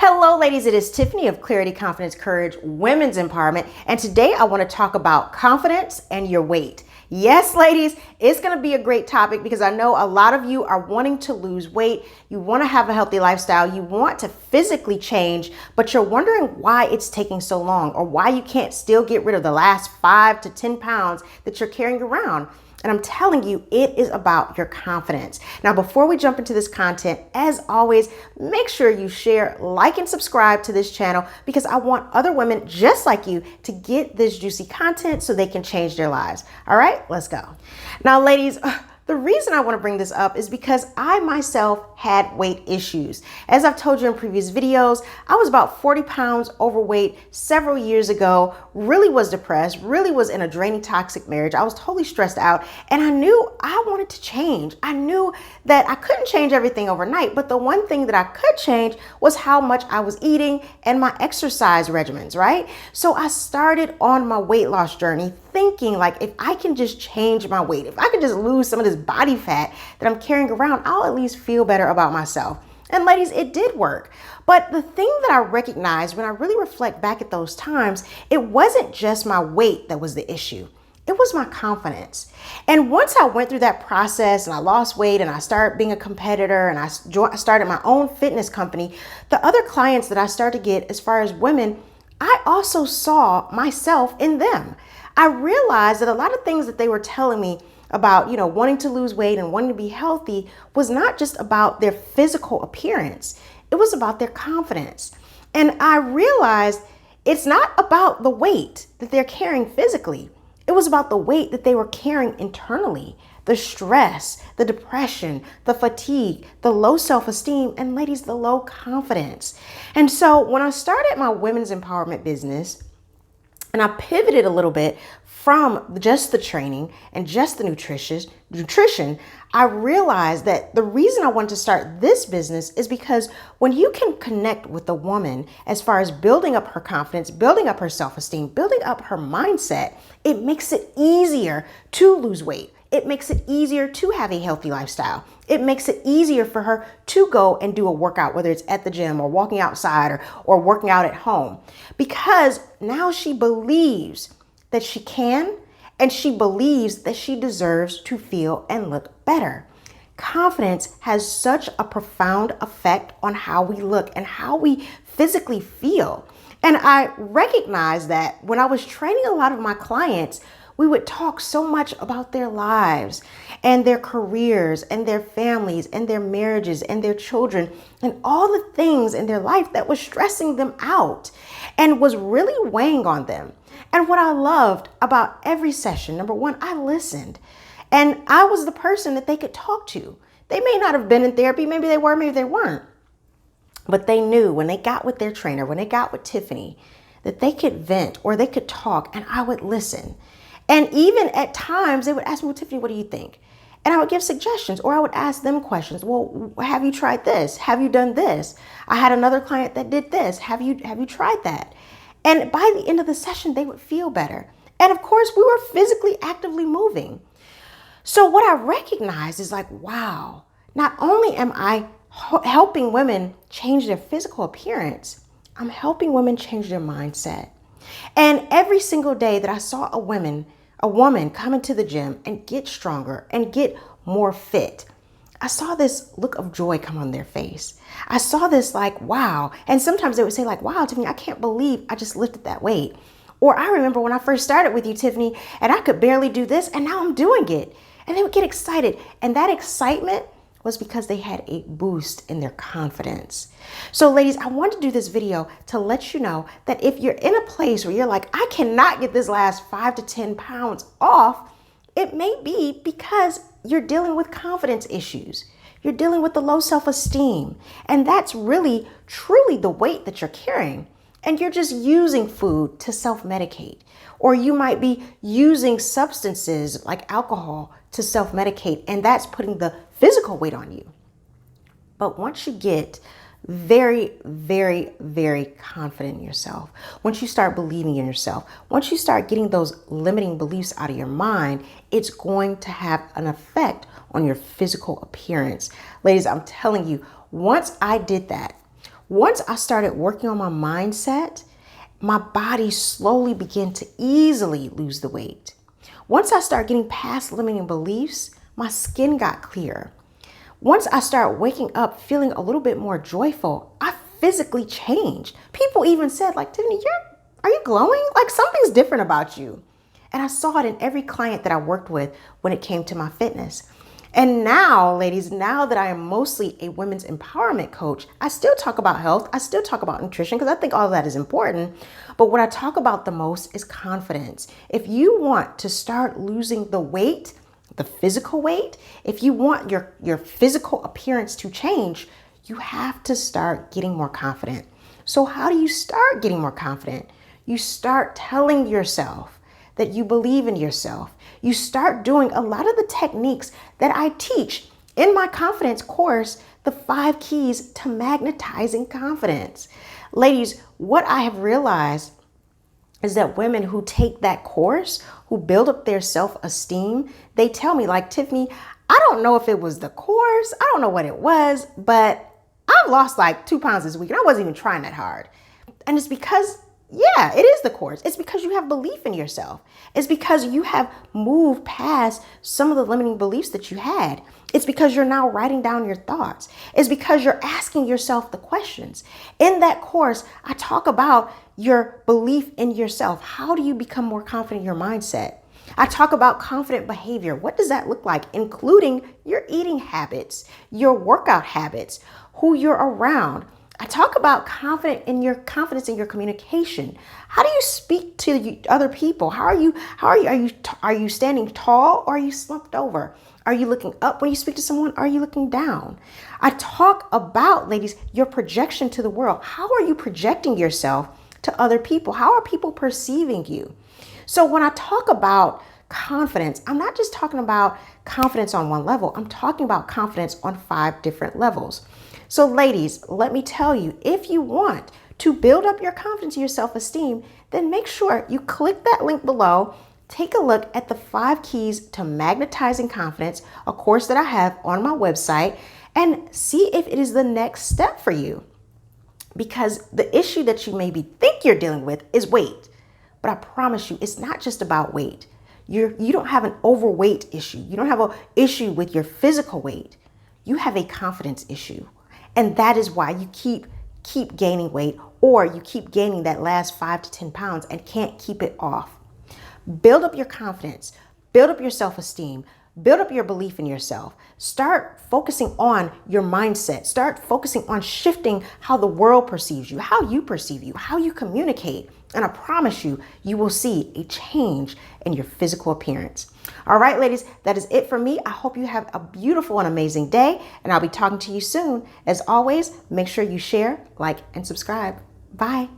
Hello, ladies. It is Tiffany of Clarity, Confidence, Courage, Women's Empowerment. And today I want to talk about confidence and your weight. Yes, ladies, it's going to be a great topic because I know a lot of you are wanting to lose weight. You want to have a healthy lifestyle. You want to physically change, but you're wondering why it's taking so long or why you can't still get rid of the last 5 to 10 pounds that you're carrying around. And I'm telling you, it is about your confidence. Now, before we jump into this content, as always, make sure you share, like, and subscribe to this channel because I want other women just like you to get this juicy content so they can change their lives. All right, let's go. Now, ladies, the reason I want to bring this up is because I myself had weight issues. As I've told you in previous videos, I was about 40 pounds overweight several years ago, really was depressed, really was in a draining toxic marriage. I was totally stressed out and I knew I wanted to change. I knew that I couldn't change everything overnight, but the one thing that I could change was how much I was eating and my exercise regimens, right? So I started on my weight loss journey thinking like, if I can just change my weight, if I can just lose some of this body fat that I'm carrying around, I'll at least feel better about myself. And ladies, it did work. But the thing that I recognized when I really reflect back at those times, it wasn't just my weight that was the issue. It was my confidence. And once I went through that process and I lost weight and I started being a competitor and I started my own fitness company, the other clients that I started to get as far as women, I also saw myself in them. I realized that a lot of things that they were telling me about, wanting to lose weight and wanting to be healthy was not just about their physical appearance. It was about their confidence. And I realized it's not about the weight that they're carrying physically. It was about the weight that they were carrying internally, the stress, the depression, the fatigue, the low self-esteem, and ladies, the low confidence. And so when I started my women's empowerment business, and I pivoted a little bit from just the training and just the nutrition, I realized that the reason I wanted to start this business is because when you can connect with a woman as far as building up her confidence, building up her self-esteem, building up her mindset, it makes it easier to lose weight. It makes it easier to have a healthy lifestyle. It makes it easier for her to go and do a workout, whether it's at the gym or walking outside or working out at home, because now she believes that she can, and she believes that she deserves to feel and look better. Confidence has such a profound effect on how we look and how we physically feel. And I recognize that when I was training a lot of my clients, we would talk so much about their lives and their careers and their families and their marriages and their children and all the things in their life that was stressing them out and was really weighing on them. And what I loved about every session, number one, I listened. And I was the person that they could talk to. They may not have been in therapy. Maybe they were, maybe they weren't. But they knew when they got with their trainer, when they got with Tiffany, that they could vent or they could talk and I would listen. And even at times they would ask me, well, Tiffany, what do you think? And I would give suggestions or I would ask them questions. Well, have you tried this? Have you done this? I had another client that did this. Have you tried that? And by the end of the session, they would feel better. And of course, we were physically actively moving. So what I recognized is like, wow, not only am I helping women change their physical appearance, I'm helping women change their mindset. And every single day that I saw a woman come into the gym and get stronger and get more fit, I saw this look of joy come on their face. I saw this like, wow. And sometimes they would say like, wow, Tiffany, I can't believe I just lifted that weight. Or I remember when I first started with you, Tiffany, and I could barely do this and now I'm doing it. And they would get excited. And that excitement was because they had a boost in their confidence. So ladies, I want to do this video to let you know that if you're in a place where you're like, I cannot get this last 5 to 10 pounds off, it may be because you're dealing with confidence issues. You're dealing with the low self-esteem. And that's really, truly the weight that you're carrying. And you're just using food to self-medicate. Or you might be using substances like alcohol to self-medicate, and that's putting the physical weight on you. But once you get very, very, very confident in yourself, once you start believing in yourself, once you start getting those limiting beliefs out of your mind, it's going to have an effect on your physical appearance. Ladies, I'm telling you, once I did that, Once I started working on my mindset, my body slowly began to easily lose the weight. Once I started getting past limiting beliefs, my skin got clear. Once I started waking up feeling a little bit more joyful, I physically changed. People even said, like, Tiffany, are you glowing? Like, something's different about you. And I saw it in every client that I worked with when it came to my fitness. And now, ladies, now that I am mostly a women's empowerment coach, I still talk about health. I still talk about nutrition because I think all of that is important. But what I talk about the most is confidence. If you want to start losing the weight, the physical weight, if you want your physical appearance to change, you have to start getting more confident. So how do you start getting more confident? You start telling yourself that you believe in yourself. You start doing a lot of the techniques that I teach in my confidence course, the 5 keys to magnetizing confidence. Ladies, what I have realized is that women who take that course, who build up their self-esteem, they tell me, like, Tiffany, I don't know if it was the course, I don't know what it was, but I've lost like 2 pounds this week and I wasn't even trying that hard. And it's because, yeah, it is the course. It's because you have belief in yourself. It's because you have moved past some of the limiting beliefs that you had. It's because you're now writing down your thoughts. It's because you're asking yourself the questions. In that course, I talk about your belief in yourself. How do you become more confident in your mindset? I talk about confident behavior. What does that look like? Including your eating habits, your workout habits, who you're around. I talk about confidence in your communication. How do you speak to other people? Are you standing tall or are you slumped over? Are you looking up when you speak to someone? Are you looking down? I talk about, ladies, your projection to the world. How are you projecting yourself to other people? How are people perceiving you? So when I talk about confidence, I'm not just talking about confidence on one level. I'm talking about confidence on 5 different levels. So ladies, let me tell you, if you want to build up your confidence and your self-esteem, then make sure you click that link below. Take a look at the 5 keys to magnetizing confidence, a course that I have on my website, and see if it is the next step for you. Because the issue that you maybe think you're dealing with is weight. But I promise you, it's not just about weight. You don't have an overweight issue. You don't have an issue with your physical weight. You have a confidence issue. And that is why you keep gaining weight, or you keep gaining that last 5 to 10 pounds and can't keep it off. Build up your confidence, build up your self-esteem, build up your belief in yourself. Start focusing on your mindset. Start focusing on shifting how the world perceives you, how you perceive you, how you communicate. And I promise you, you will see a change in your physical appearance. All right, ladies, that is it for me. I hope you have a beautiful and amazing day, and I'll be talking to you soon. As always, make sure you share, like, and subscribe. Bye.